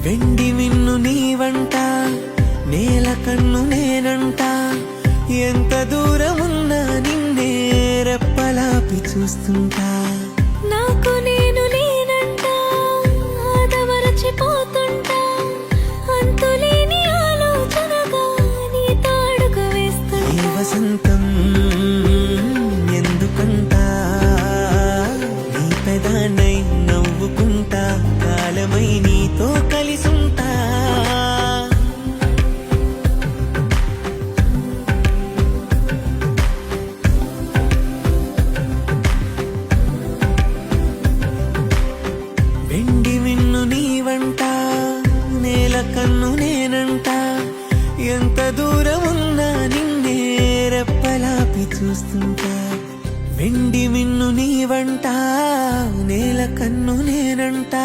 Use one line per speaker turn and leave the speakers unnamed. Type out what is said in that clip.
వెండి మిన్ను నీవంట, నేల కన్ను నేనంట, ఎంత దూరమున్నా నిన్నే రెప్పలాపి చూస్తుంటా.
నాకు నేను నేనంట, ఆదమరచిపోతుంటా, అంతులేని ఆలోచనగా నీతో అడుగు వేస్తుంటా.
ఈ వసంతం ఎందుకంట, నీ పెదానై నవ్వుకుంటా, కాలమై నీతో కలిసుంటా. వెండి మిన్ను నీవంట, నేల కన్ను నేనంట, ఎంత దూరం ఉన్నా నిన్నే రెప్పలాపి చూస్తుంటా. వెండి మిన్ను నీవంట, నేల కన్ను నేనంట.